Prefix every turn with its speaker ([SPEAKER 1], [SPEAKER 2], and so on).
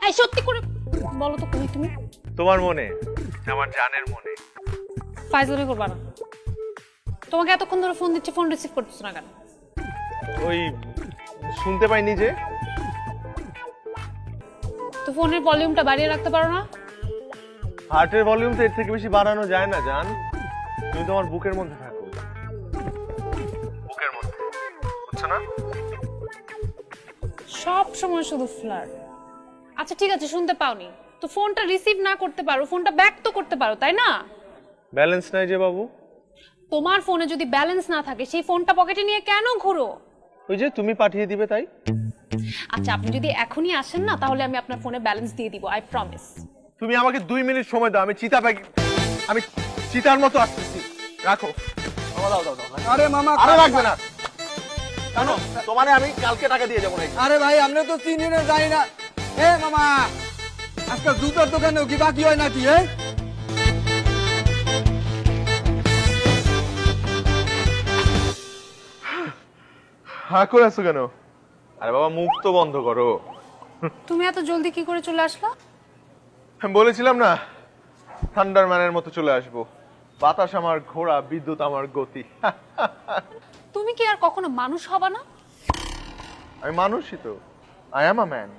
[SPEAKER 1] এই সত্যি করে বলো তো কই তুমি?
[SPEAKER 2] তোমার মনে, আমার জানের মনে।
[SPEAKER 1] ফাইজলামি করবা না। তোমাকে এতক্ষণ ধরে ফোন দিচ্ছি, ফোন রিসিভ করতেছ না কেন?
[SPEAKER 2] ওই শুনতে পাইনি যে।
[SPEAKER 1] তো ফোনের ভলিউমটা বাড়িয়ে রাখতে পারো না?
[SPEAKER 2] হার্টের ভলিউম তো এর থেকে বেশি বাড়ানো যায় না জান। তুমি তোমার বুকের মধ্যে থাকো, বুকের মধ্যে, বুঝছো না?
[SPEAKER 1] সব সময় শুধু ফ্লার্ট। আচ্ছা ঠিক আছে, শুনতে পাওনি তো ফোনটা রিসিভ না করতে পারো, ফোনটা ব্যাক তো করতে পারো, তাই না?
[SPEAKER 2] ব্যালেন্স নাই যে বাবু।
[SPEAKER 1] তোমার ফোনে যদি ব্যালেন্স না থাকে সেই ফোনটা পকেটে নিয়ে কেন ঘুরো?
[SPEAKER 2] ওই যে তুমি পাঠিয়ে দিবে তাই।
[SPEAKER 1] আচ্ছা আপনি যদি এখনই আসেন না তাহলে আমি আপনার ফোনে ব্যালেন্স দিয়ে দিব, আই প্রমিস।
[SPEAKER 2] তুমি আমাকে 2 মিনিট সময় দাও, আমি চিতার মতো আসতেছি। রাখো। দাও দাও দাও।
[SPEAKER 3] আরে মামা
[SPEAKER 2] আরে লাগবে না। কেন? তোমারে আমি কালকে টাকা দিয়ে যাবো নাকি?
[SPEAKER 3] আরে ভাই আমরা তো চিনি না যাই না। এ মামা আজকাল জুতার দোকানেও কি বাকি হয় নাকি?
[SPEAKER 2] হা করে আছো কেন? আরে বাবা মুখ তো বন্ধ করো।
[SPEAKER 1] তুমি এত জলদি কি করে চলে আসলা?
[SPEAKER 2] আমি বলেছিলাম না থান্ডারম্যানের মতো চলে আসবো। বাতাস আমার ঘোড়া, বিদ্যুৎ আমার গতি।
[SPEAKER 1] তুমি কি আর কখনো মানুষ হবা না?
[SPEAKER 2] আমি মানুষই তো। I am a man.